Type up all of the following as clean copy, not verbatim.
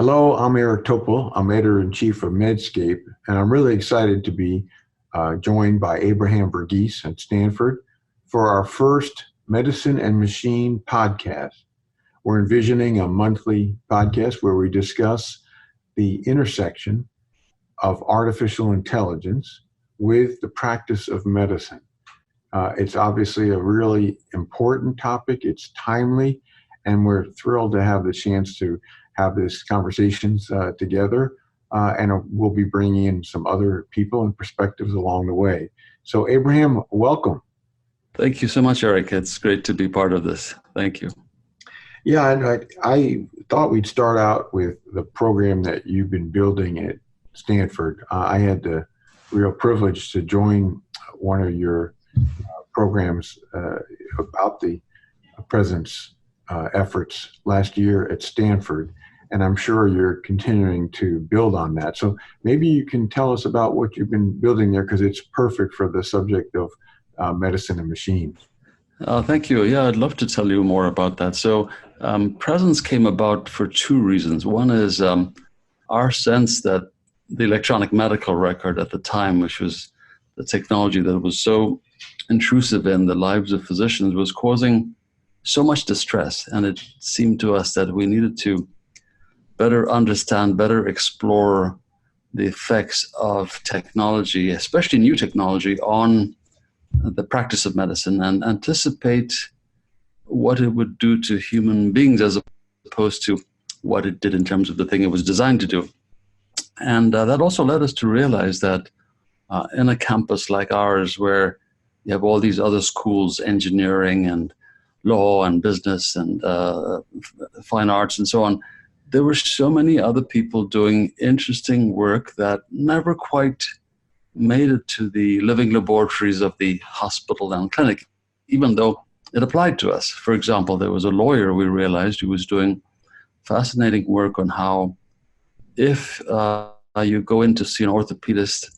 Hello, I'm Eric Topol. I'm editor-in-chief of Medscape, and I'm really excited to be joined by Abraham Verghese at Stanford for our first Medicine and Machine podcast. We're envisioning a monthly podcast where we discuss the intersection of artificial intelligence with the practice of medicine. It's obviously a really important topic. It's timely, and we're thrilled to have the chance to have these conversations together, and we'll be bringing in some other people and perspectives along the way. So Abraham, welcome. Thank you so much, Eric. It's great to be part of this. Thank you. Yeah, and I thought we'd start out with the program that you've been building at Stanford. I had the real privilege to join one of your programs about the president's efforts last year at Stanford, and I'm sure you're continuing to build on that. So maybe you can tell us about what you've been building there, because it's perfect for the subject of medicine and machines. Thank you. Yeah, I'd love to tell you more about that. So Presence came about for two reasons. One is our sense that the electronic medical record at the time, which was the technology that was so intrusive in the lives of physicians, was causing so much distress. And it seemed to us that we needed to better understand, better explore the effects of technology, especially new technology, on the practice of medicine, and anticipate what it would do to human beings as opposed to what it did in terms of the thing it was designed to do. And that also led us to realize that in a campus like ours, where you have all these other schools, engineering and law and business and fine arts and so on, there were so many other people doing interesting work that never quite made it to the living laboratories of the hospital and clinic, even though it applied to us. For example, there was a lawyer we realized who was doing fascinating work on how if you go in to see an orthopedist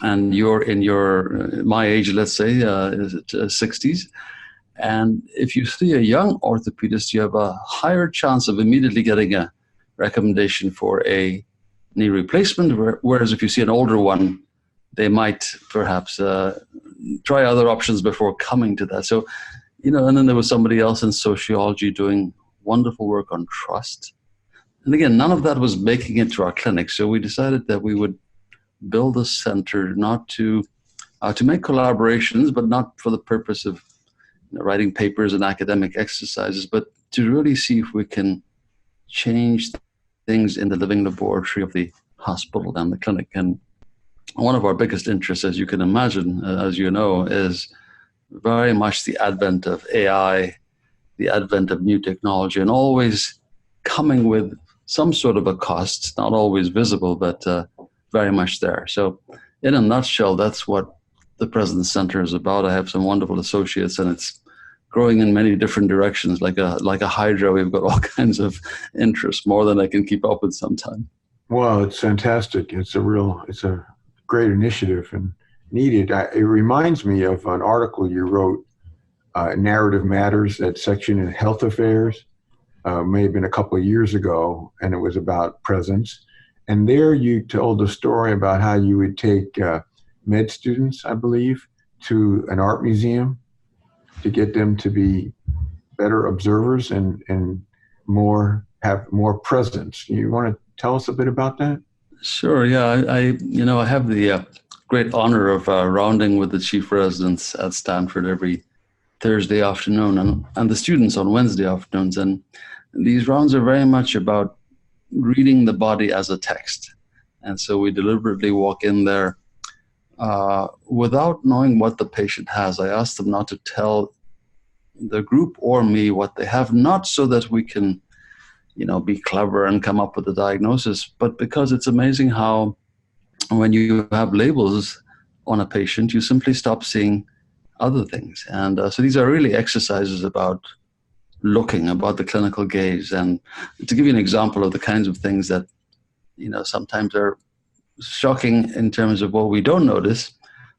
and you're in my age, let's say, 60s, and if you see a young orthopedist, you have a higher chance of immediately getting a recommendation for a knee replacement, whereas if you see an older one, they might perhaps try other options before coming to that. So, and then there was somebody else in sociology doing wonderful work on trust. And again, none of that was making it to our clinic. So we decided that we would build a center not to make collaborations, but not for the purpose of writing papers and academic exercises, but to really see if we can change things in the living laboratory of the hospital and the clinic. And one of our biggest interests, as you can imagine, as you know, is very much the advent of AI, the advent of new technology, and always coming with some sort of a cost, not always visible, but very much there. So in a nutshell, that's what the President's Center is about. I have some wonderful associates, and it's growing in many different directions. Like a hydra, we've got all kinds of interests, more than I can keep up with sometimes. Well, it's fantastic. It's a great initiative and needed. It reminds me of an article you wrote, Narrative Matters, that section in Health Affairs, may have been a couple of years ago, and it was about presence. And there you told a story about how you would take med students, I believe, to an art museum to get them to be better observers and have more presence. You want to tell us a bit about that? Sure. Yeah, I have the great honor of rounding with the chief residents at Stanford every Thursday afternoon and the students on Wednesday afternoons. And these rounds are very much about reading the body as a text. And so we deliberately walk in there without knowing what the patient has. I ask them not to tell the group or me what they have, not so that we can be clever and come up with a diagnosis, but because it's amazing how when you have labels on a patient, you simply stop seeing other things. And so these are really exercises about looking, about the clinical gaze. And to give you an example of the kinds of things that, sometimes are shocking in terms of what we don't notice.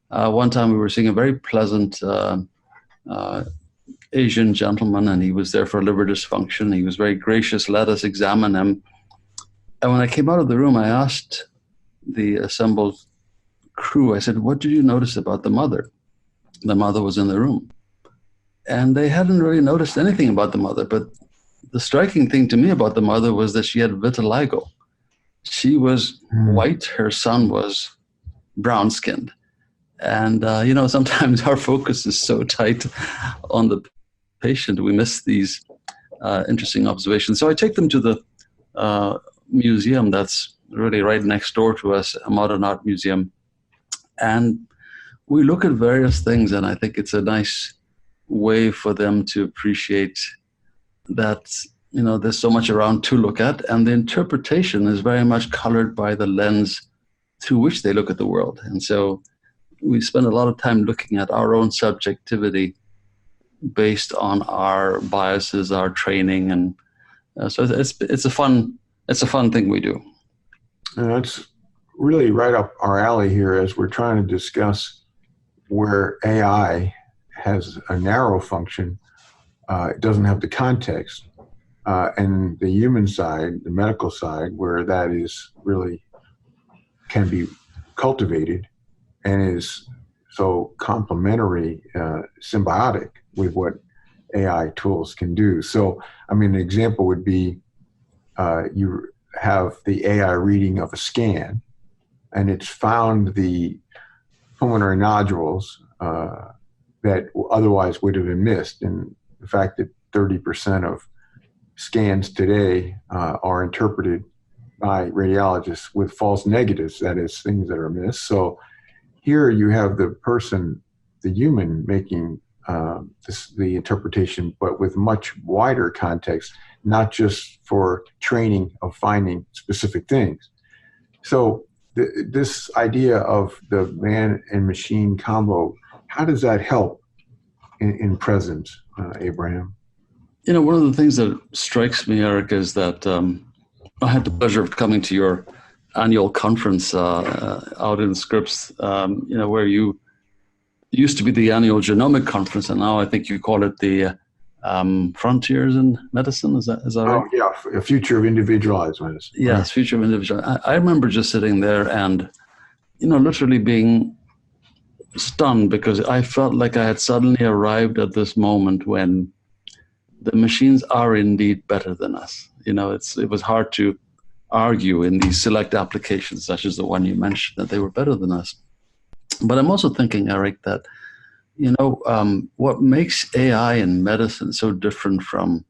One time we were seeing a very pleasant Asian gentleman, and he was there for liver dysfunction. He was very gracious, let us examine him. And when I came out of the room, I asked the assembled crew, I said, what did you notice about the mother? The mother was in the room. And they hadn't really noticed anything about the mother. But the striking thing to me about the mother was that she had vitiligo. She was white. Her son was brown skinned. And, sometimes our focus is so tight on the patient, we miss these interesting observations. So I take them to the museum that's really right next door to us, a modern art museum. And we look at various things, and I think it's a nice way for them to appreciate that, there's so much around to look at, and the interpretation is very much colored by the lens through which they look at the world. And so we spend a lot of time looking at our own subjectivity based on our biases, our training, and so it's a fun thing we do. And that's really right up our alley here as we're trying to discuss where AI has a narrow function. It doesn't have the context, and the human side, the medical side, where that is really can be cultivated and is so complementary, symbiotic with what AI tools can do. So, an example would be you have the AI reading of a scan, and it's found the pulmonary nodules that otherwise would have been missed. And the fact that 30% of scans today are interpreted by radiologists with false negatives, that is, things that are missed. So here you have the person, the human, making the interpretation, but with much wider context, not just for training of finding specific things. So this idea of the man and machine combo, how does that help in presence, Abraham? One of the things that strikes me, Eric, is that I had the pleasure of coming to your annual conference out in Scripps, where you used to be the annual genomic conference, and now I think you call it the Frontiers in Medicine. Is that right? Oh, yeah, a future of individualized medicine. Yes, right. Future of individual. I remember just sitting there and, literally being stunned, because I felt like I had suddenly arrived at this moment when the machines are indeed better than us. It was hard to argue in these select applications, such as the one you mentioned, that they were better than us. But I'm also thinking, Eric, that what makes AI in medicine so different from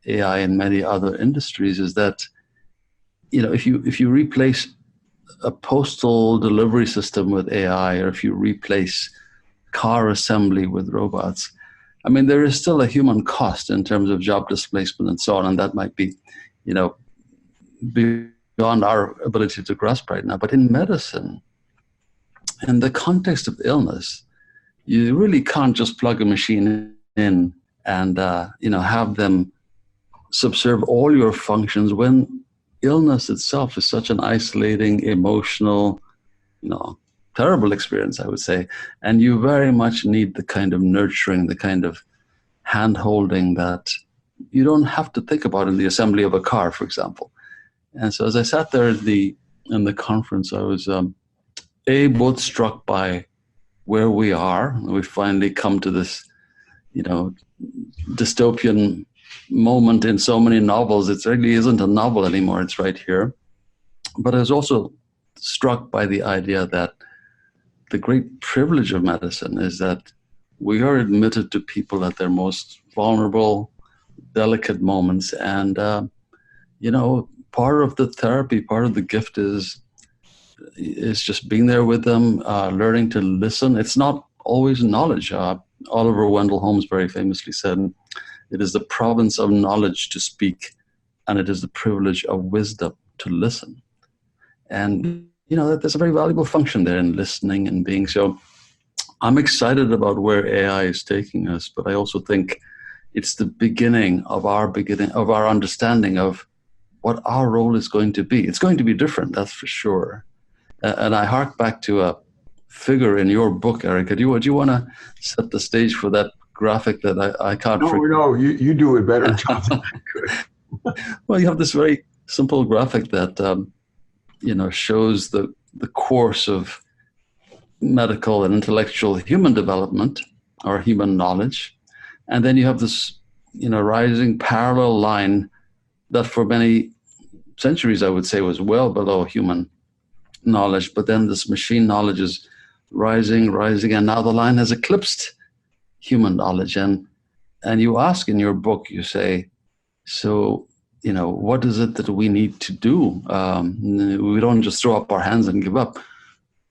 AI in many other industries is that, if you replace a postal delivery system with AI, or if you replace car assembly with robots, there is still a human cost in terms of job displacement and so on, and that might be, beyond our ability to grasp right now. But in medicine, in the context of illness, you really can't just plug a machine in and have them subserve all your functions, when illness itself is such an isolating, emotional, terrible experience, I would say. And you very much need the kind of nurturing, the kind of hand-holding that you don't have to think about in the assembly of a car, for example. And so as I sat there in the conference, I was both struck by where we are. We've finally come to this, dystopian moment in so many novels. It really isn't a novel anymore. It's right here. But I was also struck by the idea that the great privilege of medicine is that we are admitted to people at their most vulnerable, delicate moments. And, part of the therapy, part of the gift is just being there with them, learning to listen. It's not always knowledge. Oliver Wendell Holmes very famously said, "It is the province of knowledge to speak, and it is the privilege of wisdom to listen." And, there's a very valuable function there in listening and being. So I'm excited about where AI is taking us, but I also think it's the beginning of our understanding of what our role is going to be. It's going to be different, that's for sure. And I hark back to a figure in your book, Erica. Do you want to set the stage for that graphic that I can't forget? No, you do it better, John. Well, you have this very simple graphic that shows the course of medical and intellectual human development or human knowledge, and then you have this rising parallel line that for many centuries I would say was well below human knowledge, but then this machine knowledge is rising, and now the line has eclipsed human knowledge. And you ask in your book, you say, so what is it that we need to do? We don't just throw up our hands and give up.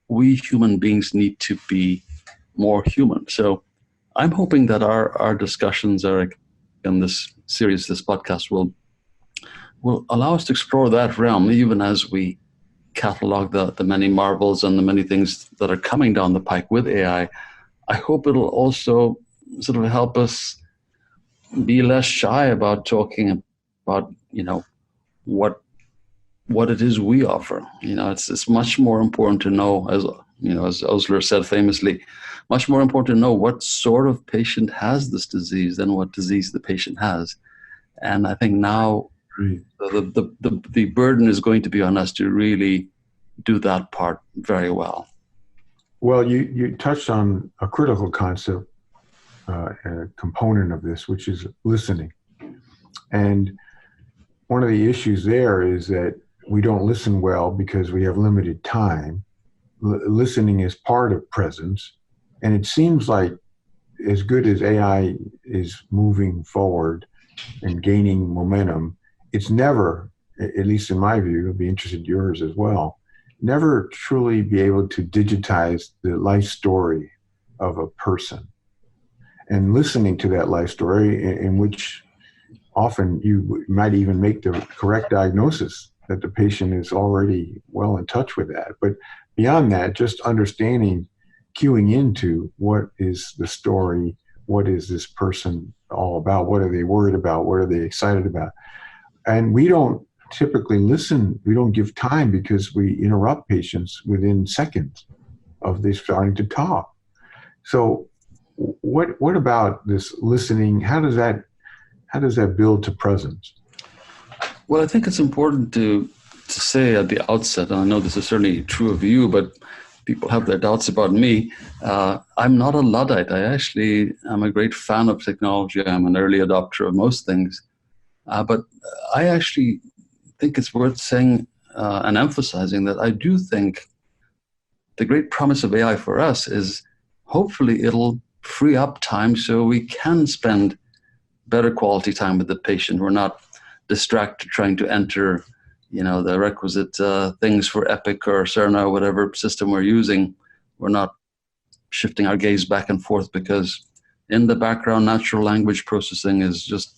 We human beings need to be more human. So I'm hoping that our discussions, Eric, in this series, this podcast will allow us to explore that realm, even as we catalog the many marvels and the many things that are coming down the pike with AI. I hope it'll also sort of help us be less shy about talking about, what it is we offer. It's much more important to know, as Osler said famously, much more important to know what sort of patient has this disease than what disease the patient has. And I think now the burden is going to be on us to really do that part very well. Well, you touched on a critical concept, a component of this, which is listening. And one of the issues there is that we don't listen well because we have limited time. Listening is part of presence. And it seems like as good as AI is moving forward and gaining momentum, it's never, at least in my view, I'd be interested in yours as well, never truly be able to digitize the life story of a person. And listening to that life story, in which often you might even make the correct diagnosis that the patient is already well in touch with that. But beyond that, just understanding, cueing into what is the story, what is this person all about, what are they worried about, what are they excited about. And we don't typically listen, we don't give time because we interrupt patients within seconds of they starting to talk. So what about this listening? How does that build to presence? Well, I think it's important to say at the outset, and I know this is certainly true of you, but people have their doubts about me. I'm not a Luddite. I actually am a great fan of technology. I'm an early adopter of most things. But I actually think it's worth saying and emphasizing that I do think the great promise of AI for us is hopefully it'll free up time so we can spend better quality time with the patient. We're not distracted trying to enter, the requisite things for Epic or Cerna or whatever system we're using. We're not shifting our gaze back and forth because in the background, natural language processing is just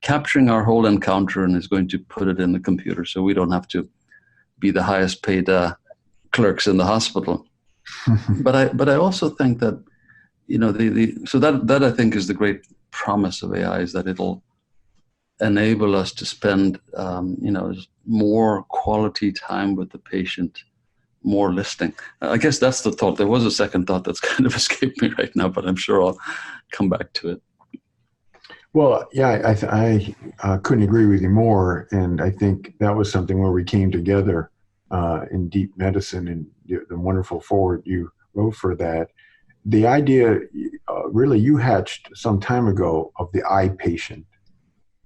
capturing our whole encounter and is going to put it in the computer, so we don't have to be the highest paid clerks in the hospital. But I also think that so that I think is the great promise of AI, is that it'll enable us to spend more quality time with the patient, more listening. I guess that's the thought. There was a second thought that's kind of escaped me right now, but I'm sure I'll come back to it. Well, yeah, I couldn't agree with you more. And I think that was something where we came together in deep medicine, and the wonderful foreword you wrote for that. The idea really you hatched some time ago of the eye patient.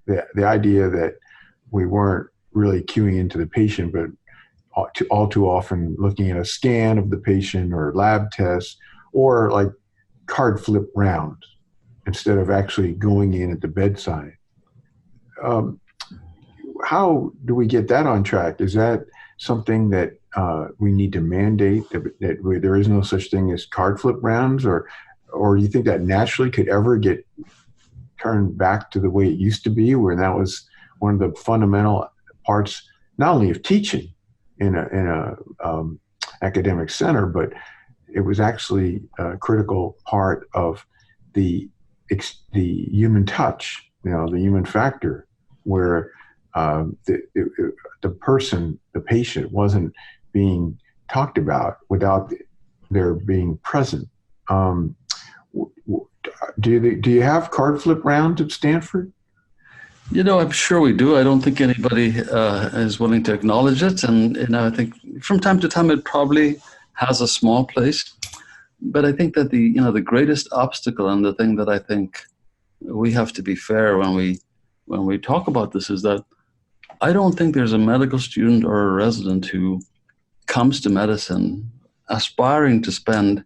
The idea that we weren't really cueing into the patient, but all too often looking at a scan of the patient or lab tests or like card flip rounds instead of actually going in at the bedside. How do we get that on track? Is that something that we need to mandate, that there is no such thing as card flip rounds, or do you think that naturally could ever get turned back to the way it used to be, where that was one of the fundamental parts, not only of teaching in a academic center, but it was actually a critical part of the human touch, the human factor, where the person, the patient, wasn't being talked about without their being present. Do you have card flip rounds at Stanford? I'm sure we do. I don't think anybody is willing to acknowledge it. And, I think from time to time it probably has a small place. But I think that the greatest obstacle, and the thing that I think we have to be fair when we talk about this, is that I don't think there's a medical student or a resident who comes to medicine aspiring to spend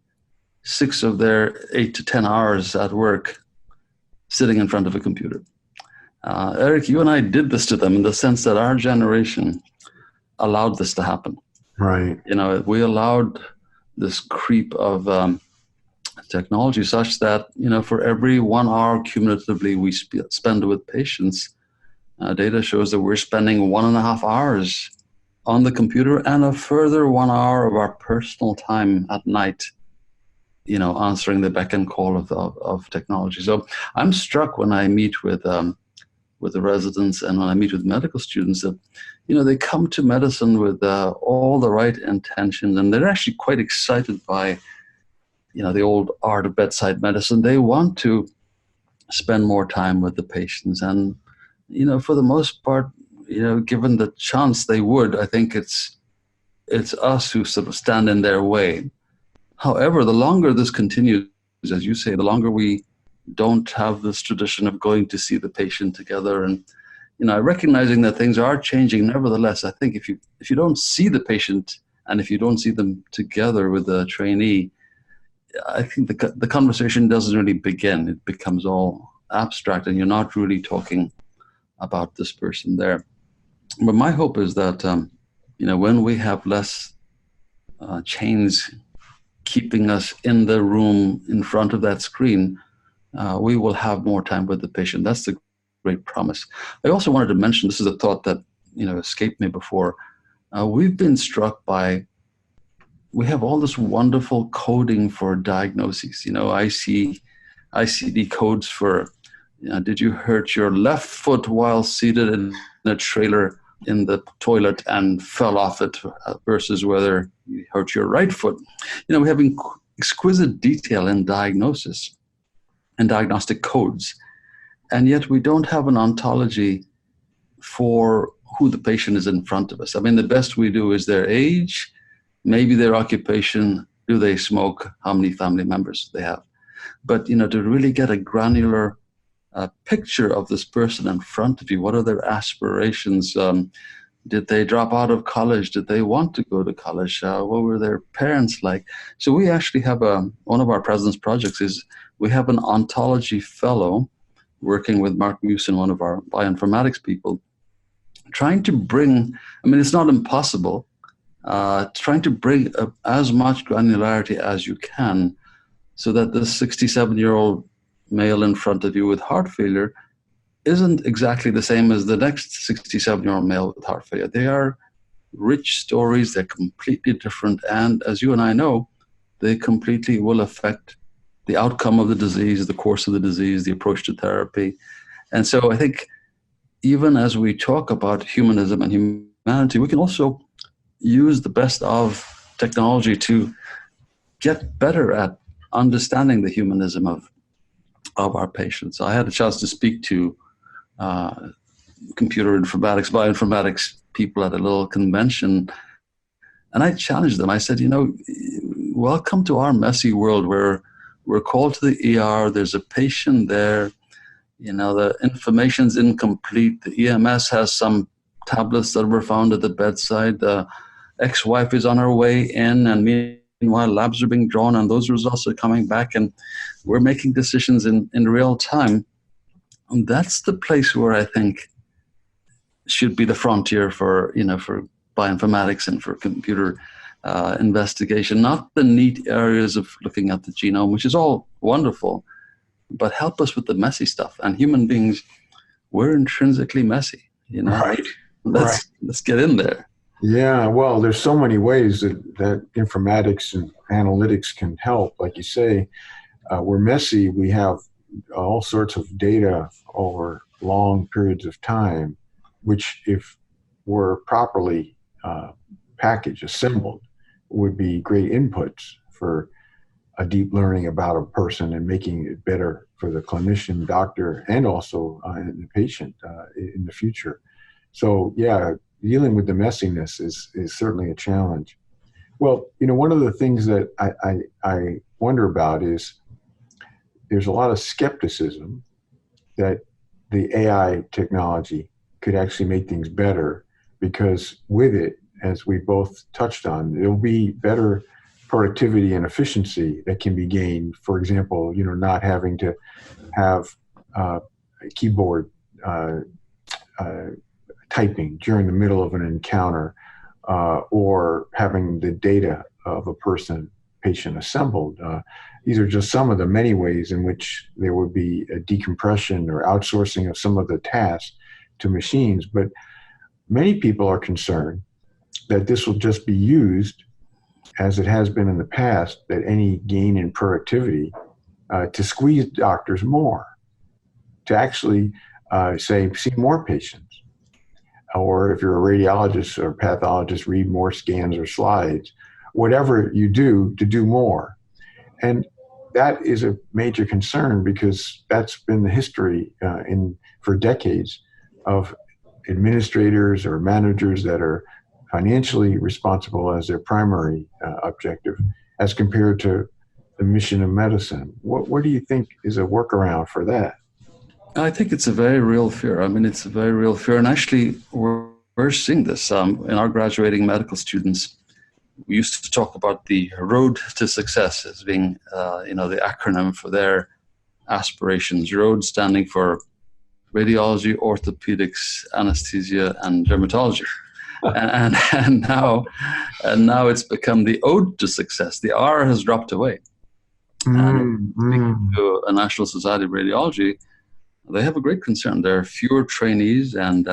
6 of their 8 to 10 hours at work sitting in front of a computer. Eric, you and I did this to them in the sense that our generation allowed this to happen. Right. We allowed this creep of technology such that, for every 1 hour cumulatively we spend with patients, data shows that we're spending 1.5 hours on the computer, and a further 1 hour of our personal time at night, answering the beck and call of technology. So I'm struck when I meet with the residents and when I meet with medical students that, they come to medicine with all the right intentions, and they're actually quite excited by, the old art of bedside medicine. They want to spend more time with the patients, and, for the most part, given the chance they would, I think it's us who sort of stand in their way. However, the longer this continues, as you say, the longer we don't have this tradition of going to see the patient together, and recognizing that things are changing. Nevertheless, I think if you don't see the patient, and if you don't see them together with the trainee, I think the conversation doesn't really begin. It becomes all abstract, and you're not really talking about this person there. But my hope is that when we have less chains keeping us in the room in front of that screen, we will have more time with the patient. That's the great promise. I also wanted to mention, this is a thought that escaped me before. We've been struck by, we have all this wonderful coding for diagnoses. ICD codes for, did you hurt your left foot while seated in a trailer in the toilet and fell off it, versus whether you hurt your right foot. We have exquisite detail in diagnosis and diagnostic codes, and yet we don't have an ontology for who the patient is in front of us. I mean, the best we do is their age, maybe their occupation, do they smoke, how many family members they have. But, to really get a granular picture of this person in front of you, what are their aspirations? Did they drop out of college? Did they want to go to college? What were their parents like? So we actually have one of our president's projects is we have an ontology fellow working with Mark Musin, one of our bioinformatics people, trying to bring, it's not impossible, trying to bring as much granularity as you can so that this 67-year-old male in front of you with heart failure isn't exactly the same as the next 67-year-old male with heart failure. They are rich stories, they're completely different, and as you and I know, they completely will affect the outcome of the disease, the course of the disease, the approach to therapy. And so I think even as we talk about humanism and humanity, we can also use the best of technology to get better at understanding the humanism of our patients. I had a chance to speak to computer informatics, bioinformatics people at a little convention, and I challenged them. I said, welcome to our messy world where we're called to the ER, there's a patient there, the information's incomplete, the EMS has some tablets that were found at the bedside, the ex-wife is on her way in, and meanwhile labs are being drawn and those results are coming back, and we're making decisions in real time. And that's the place where I think should be the frontier for bioinformatics and for computer investigation, not the neat areas of looking at the genome, which is all wonderful, but help us with the messy stuff. And human beings, we're intrinsically messy, Right. Let's get in there. Yeah, well, there's so many ways that informatics and analytics can help. Like you say, we're messy. We have all sorts of data over long periods of time, which if were properly packaged, assembled, would be great inputs for a deep learning about a person and making it better for the clinician, doctor, and also the patient in the future. So yeah, dealing with the messiness is certainly a challenge. Well, one of the things that I wonder about is there's a lot of skepticism that the AI technology could actually make things better, because with it, as we both touched on, there'll be better productivity and efficiency that can be gained. For example, not having to have a keyboard typing during the middle of an encounter, or having the data of a patient assembled. These are just some of the many ways in which there would be a decompression or outsourcing of some of the tasks to machines. But many people are concerned that this will just be used, as it has been in the past, that any gain in productivity to squeeze doctors more, to actually see more patients. Or if you're a radiologist or pathologist, read more scans or slides, whatever you do to do more. And that is a major concern, because that's been the history for decades of administrators or managers that are financially responsible as their primary objective, as compared to the mission of medicine. What do you think is a workaround for that? I think it's a very real fear. I mean, it's a very real fear. And actually, we're seeing this in our graduating medical students. We used to talk about the road to success as being, the acronym for their aspirations. ROAD standing for radiology, orthopedics, anesthesia, and dermatology. and now it's become the ode to success. The R has dropped away. And speaking to a National Society of Radiology, they have a great concern. There are fewer trainees, and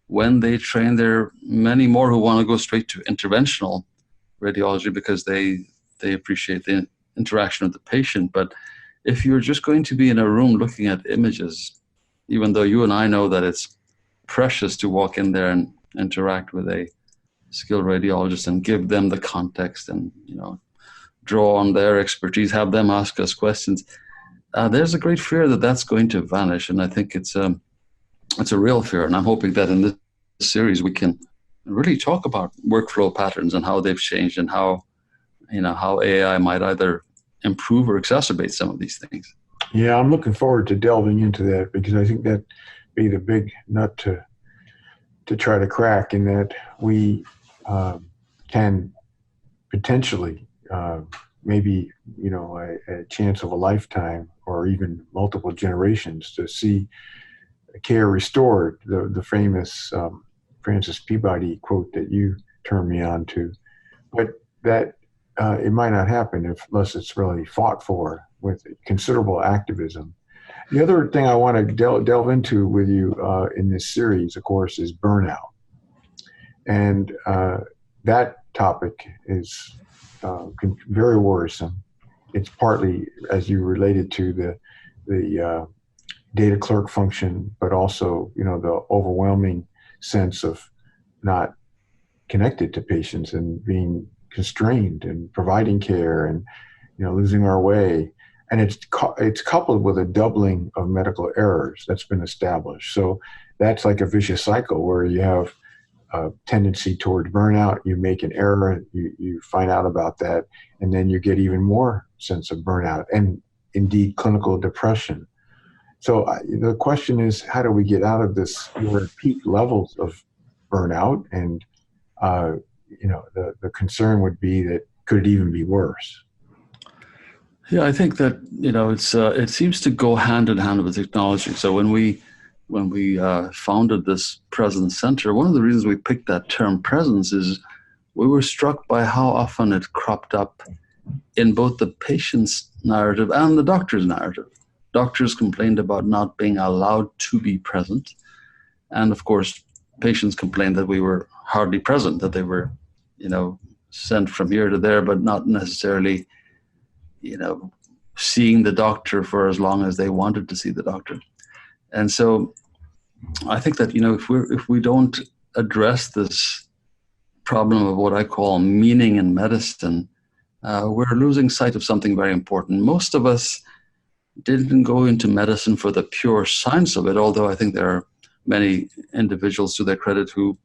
when they train, there are many more who want to go straight to interventional radiology because they appreciate the interaction with the patient. But if you're just going to be in a room looking at images, even though you and I know that it's precious to walk in there and interact with a skilled radiologist and give them the context and, draw on their expertise, have them ask us questions, there's a great fear that that's going to vanish. And I think it's a real fear. And I'm hoping that in this series we can really talk about workflow patterns and how they've changed, and how AI might either improve or exacerbate some of these things. Yeah, I'm looking forward to delving into that, because I think that'd be the big nut to try to crack, in that we can potentially maybe a chance of a lifetime, or even multiple generations, to see care restored. The famous Francis Peabody quote that you turned me on to, but that it might not happen unless it's really fought for with considerable activism. The other thing I want to delve into with you in this series, of course, is burnout. And that topic is very worrisome. It's partly, as you related to, the data clerk function, but also, the overwhelming sense of not connected to patients and being constrained and providing care and, losing our way. And it's coupled with a doubling of medical errors that's been established. So that's like a vicious cycle where you have a tendency towards burnout. You make an error, you find out about that, and then you get even more sense of burnout and indeed clinical depression. So the question is, how do we get out of this? We're at peak levels of burnout, and the concern would be that could it even be worse? Yeah, I think that it seems to go hand in hand with technology. So when we founded this Presence Center, one of the reasons we picked that term presence is we were struck by how often it cropped up in both the patient's narrative and the doctor's narrative. Doctors complained about not being allowed to be present. And of course, patients complained that we were hardly present, that they were, sent from here to there, but not necessarily, seeing the doctor for as long as they wanted to see the doctor. And so I think that, if we don't address this problem of what I call meaning in medicine, we're losing sight of something very important. Most of us didn't go into medicine for the pure science of it, although I think there are many individuals, to their credit, who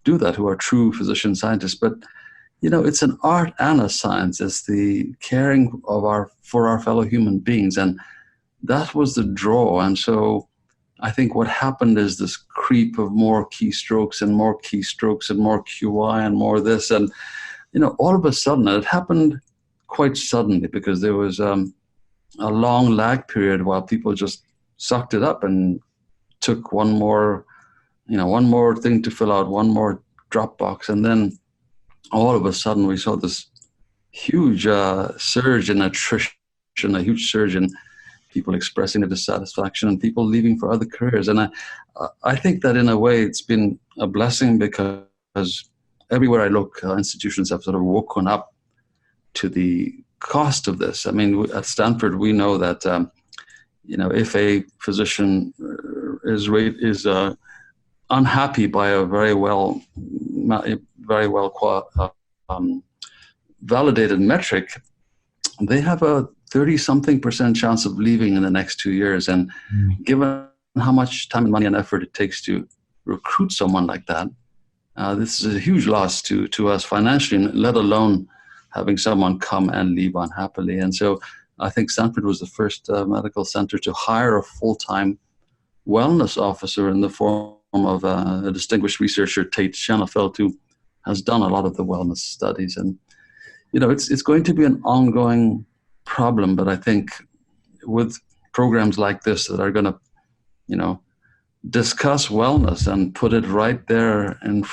do that, who are true physician scientists. But it's an art and a science. It's the caring for our fellow human beings, and that was the draw. And so I think what happened is this creep of more keystrokes and more keystrokes and more QI and more this, and all of a sudden, and it happened quite suddenly because there was a long lag period while people just sucked it up and took one more thing to fill out, one more Dropbox, and then all of a sudden we saw this huge surge in attrition, a huge surge in people expressing a dissatisfaction and people leaving for other careers. And I think that in a way it's been a blessing because everywhere I look, institutions have sort of woken up to the cost of this. I mean, at Stanford, we know that if a physician is unhappy by a very well validated metric, they have a 30-something% chance of leaving in the next 2 years. And given how much time and money and effort it takes to recruit someone like that, this is a huge loss to us financially, let alone having someone come and leave unhappily. And so I think Stanford was the first medical center to hire a full-time wellness officer in the form of a distinguished researcher, Tate Shanafelt, who has done a lot of the wellness studies. And, it's going to be an ongoing problem, but I think with programs like this that are going to, discuss wellness and put it right there in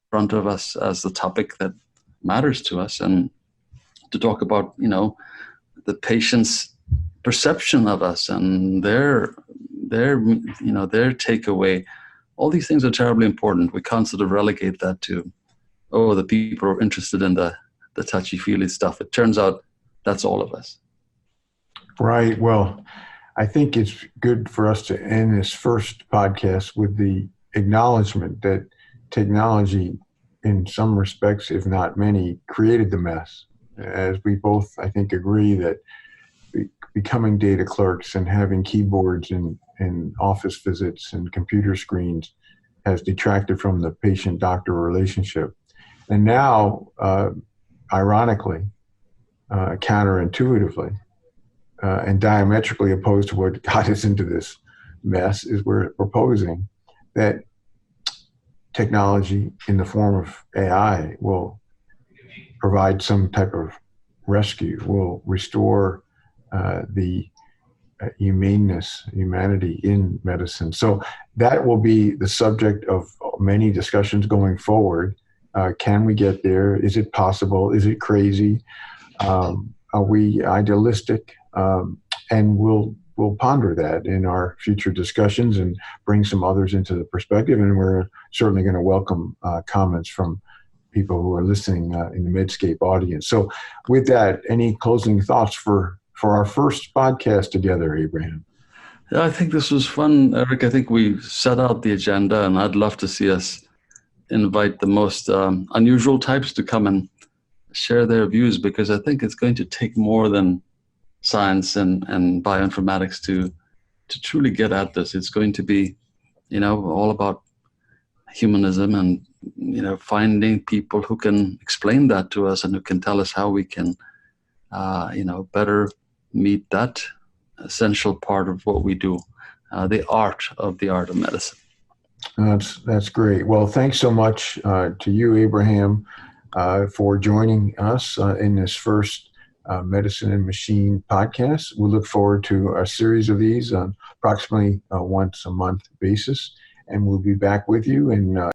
front of us as the topic that matters to us, and to talk about, the patient's perception of us and their takeaway. All these things are terribly important. We can't sort of relegate that to, the people are interested in the touchy-feely stuff. It turns out that's all of us. Right. Well, I think it's good for us to end this first podcast with the acknowledgement that technology, in some respects, if not many, created the mess. As we both, I think, agree that becoming data clerks and having keyboards and office visits and computer screens has detracted from the patient-doctor relationship. And now, ironically, counterintuitively, and diametrically opposed to what got us into this mess, is we're proposing that technology in the form of AI will provide some type of rescue, will restore the humanity in medicine. So that will be the subject of many discussions going forward. Can we get there? Is it possible? Is it crazy? Are we idealistic? And we'll ponder that in our future discussions and bring some others into the perspective. And we're certainly going to welcome comments from people who are listening in the Medscape audience. So with that, any closing thoughts for our first podcast together, Abraham? Yeah, I think this was fun, Eric. I think we set out the agenda, and I'd love to see us invite the most unusual types to come and share their views, because I think it's going to take more than science and bioinformatics to truly get at this. It's going to be, all about humanism and, finding people who can explain that to us and who can tell us how we can, better meet that essential part of what we do, the art of medicine. That's great. Well, thanks so much to you, Abraham, for joining us in this first Medicine and Machine podcast. We look forward to a series of these on approximately once a month basis, and we'll be back with you in